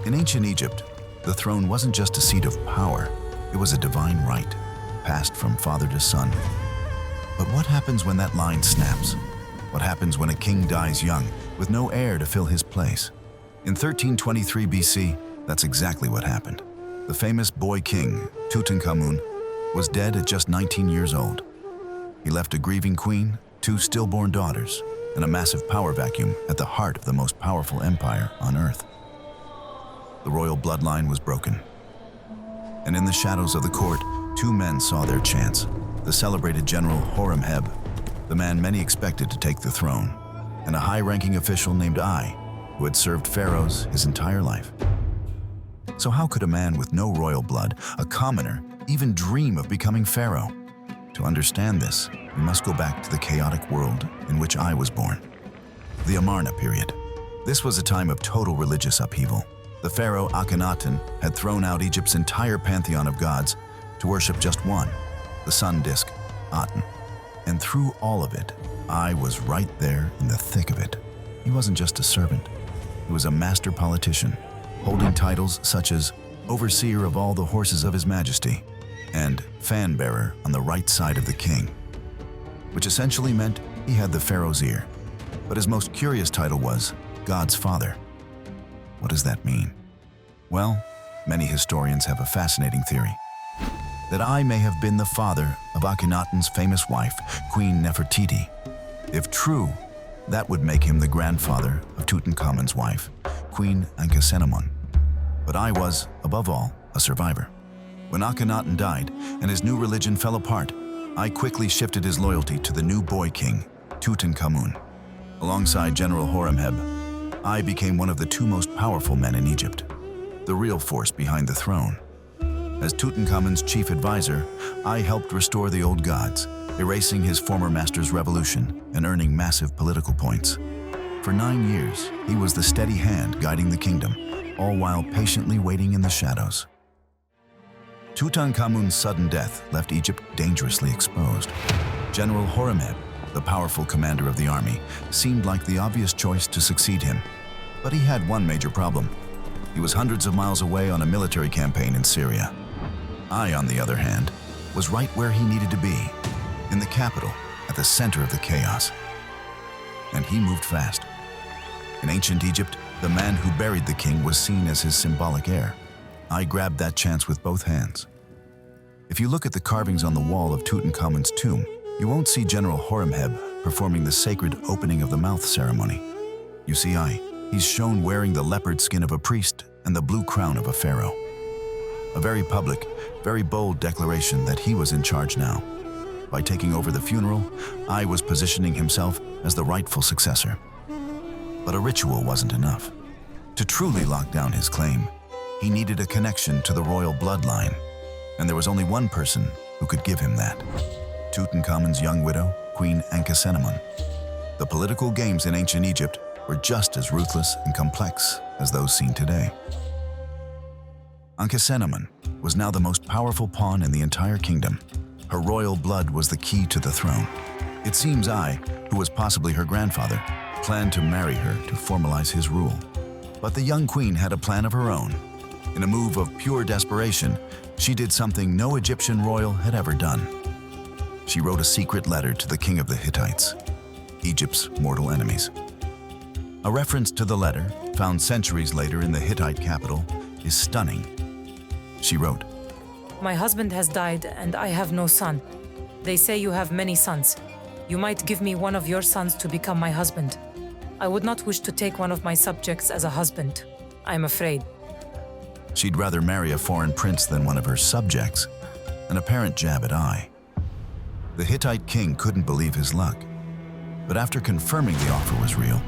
In ancient Egypt, the throne wasn't just a seat of power, it was a divine right, passed from father to son. But what happens when that line snaps? What happens when a king dies young, with no heir to fill his place? In 1323 BC, that's exactly what happened. The famous boy king, Tutankhamun, was dead at just 19 years old. He left a grieving queen, 2 stillborn daughters, and a massive power vacuum at the heart of the most powerful empire on Earth. The royal bloodline was broken. And in the shadows of the court, 2 men saw their chance. The celebrated General Horemheb, the man many expected to take the throne, and a high-ranking official named Ai, who had served pharaohs his entire life. So how could a man with no royal blood, a commoner, even dream of becoming pharaoh? To understand this, we must go back to the chaotic world in which Ai was born. The Amarna period. This was a time of total religious upheaval. The pharaoh Akhenaten had thrown out Egypt's entire pantheon of gods to worship just one, the sun disk, Aten. And through all of it, Ai was right there in the thick of it. He wasn't just a servant. He was a master politician, holding titles such as overseer of all the horses of His Majesty and fan-bearer on the right side of the king, which essentially meant he had the pharaoh's ear. But his most curious title was God's father. What does that mean? Well, many historians have a fascinating theory that Ai may have been the father of Akhenaten's famous wife, Queen Nefertiti. If true, that would make him the grandfather of Tutankhamun's wife, Queen Ankhesenamun. But Ai was, above all, a survivor. When Akhenaten died and his new religion fell apart, Ai quickly shifted his loyalty to the new boy king, Tutankhamun. Alongside General Horemheb, Ai became one of the 2 most powerful men in Egypt, the real force behind the throne. As Tutankhamun's chief advisor, Ai helped restore the old gods, erasing his former master's revolution and earning massive political points. For 9 years, he was the steady hand guiding the kingdom, all while patiently waiting in the shadows. Tutankhamun's sudden death left Egypt dangerously exposed. General Horemheb, the powerful commander of the army, seemed like the obvious choice to succeed him. But he had one major problem. He was hundreds of miles away on a military campaign in Syria. Ai, on the other hand, was right where he needed to be, in the capital, at the center of the chaos. And he moved fast. In ancient Egypt, the man who buried the king was seen as his symbolic heir. Ai grabbed that chance with both hands. If you look at the carvings on the wall of Tutankhamun's tomb, you won't see General Horemheb performing the sacred opening of the mouth ceremony. You see Ai, he's shown wearing the leopard skin of a priest and the blue crown of a pharaoh. A very public, very bold declaration that he was in charge now. By taking over the funeral, Ai was positioning himself as the rightful successor. But a ritual wasn't enough. To truly lock down his claim, he needed a connection to the royal bloodline, and there was only one person who could give him that: Tutankhamun's young widow, Queen Ankhesenamun. The political games in ancient Egypt were just as ruthless and complex as those seen today. Ankhesenamun was now the most powerful pawn in the entire kingdom. Her royal blood was the key to the throne. It seems Ai, who was possibly her grandfather, planned to marry her to formalize his rule. But the young queen had a plan of her own. In a move of pure desperation, she did something no Egyptian royal had ever done. She wrote a secret letter to the king of the Hittites, Egypt's mortal enemies. A reference to the letter, found centuries later in the Hittite capital, is stunning. She wrote, "My husband has died and I have no son. They say you have many sons. You might give me one of your sons to become my husband. I would not wish to take one of my subjects as a husband. I am afraid." She'd rather marry a foreign prince than one of her subjects, an apparent jab at Ai. The Hittite king couldn't believe his luck. But after confirming the offer was real,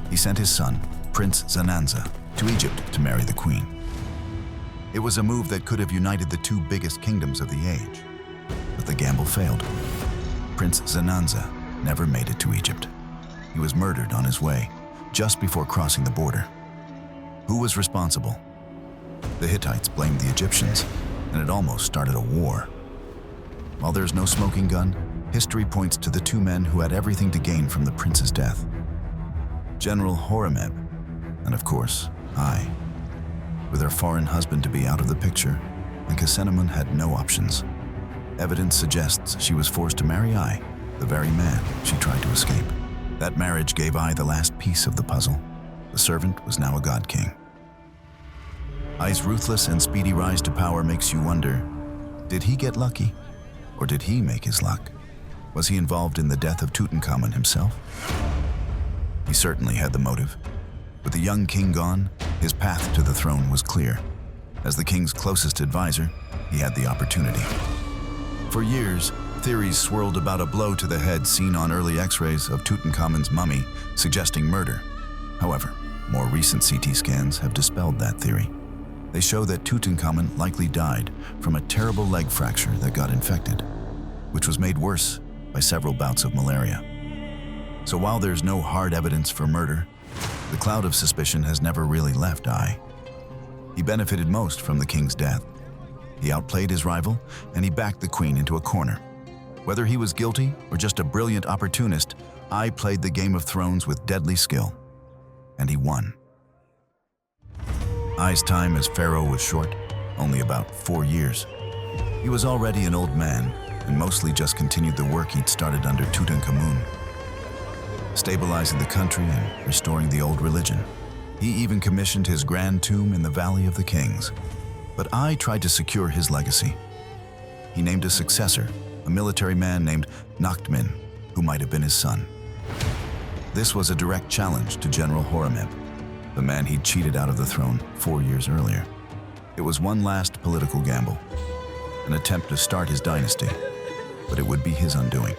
he sent his son, Prince Zananza, to Egypt to marry the queen. It was a move that could have united the 2 biggest kingdoms of the age. But the gamble failed. Prince Zananza never made it to Egypt. He was murdered on his way, just before crossing the border. Who was responsible? The Hittites blamed the Egyptians, and it almost started a war. While there's no smoking gun, history points to the 2 men who had everything to gain from the prince's death: General Horemheb, and of course, Ai. with her foreign husband to be out of the picture, and Tutankhamun had no options. Evidence suggests she was forced to marry Ai, the very man she tried to escape. That marriage gave Ai the last piece of the puzzle. The servant was now a god king. Ai's ruthless and speedy rise to power makes you wonder, did he get lucky? Or did he make his luck? Was he involved in the death of Tutankhamun himself? He certainly had the motive. With the young king gone, his path to the throne was clear. As the king's closest advisor, he had the opportunity. For years, theories swirled about a blow to the head seen on early x-rays of Tutankhamun's mummy, suggesting murder. However, more recent CT scans have dispelled that theory. They show that Tutankhamun likely died from a terrible leg fracture that got infected, which was made worse by several bouts of malaria. So while there's no hard evidence for murder, the cloud of suspicion has never really left Ai. He benefited most from the king's death. He outplayed his rival, and he backed the queen into a corner. Whether he was guilty or just a brilliant opportunist, Ai played the Game of Thrones with deadly skill, and he won. Ai's time as pharaoh was short, only about 4 years. He was already an old man and mostly just continued the work he'd started under Tutankhamun, stabilizing the country and restoring the old religion. He even commissioned his grand tomb in the Valley of the Kings. But Ai tried to secure his legacy. He named a successor, a military man named Nachtmin, who might have been his son. This was a direct challenge to General Horemheb, the man he'd cheated out of the throne 4 years earlier. It was one last political gamble, an attempt to start his dynasty, but it would be his undoing.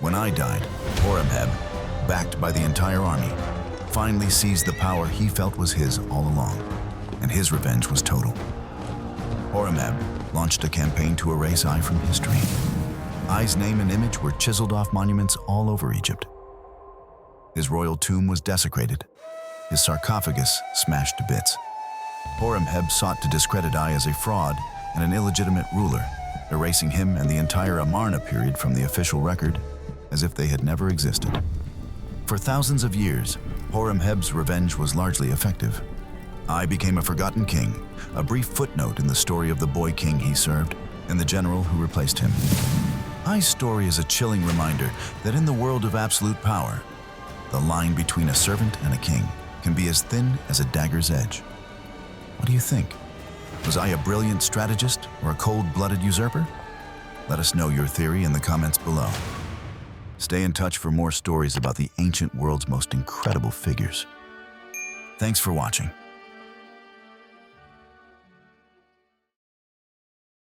When Ai died, Horemheb, backed by the entire army, finally seized the power he felt was his all along, and his revenge was total. Horemheb launched a campaign to erase Ai from history. Ai's name and image were chiseled off monuments all over Egypt. His royal tomb was desecrated, his sarcophagus smashed to bits. Horemheb sought to discredit Ai as a fraud and an illegitimate ruler, erasing him and the entire Amarna period from the official record as if they had never existed. For thousands of years, Horemheb's revenge was largely effective. Ai became a forgotten king, a brief footnote in the story of the boy king he served and the general who replaced him. Ai's story is a chilling reminder that in the world of absolute power, the line between a servant and a king can be as thin as a dagger's edge. What do you think? Was Ai a brilliant strategist or a cold-blooded usurper? Let us know your theory in the comments below. Stay in touch for more stories about the ancient world's most incredible figures. Thanks for watching.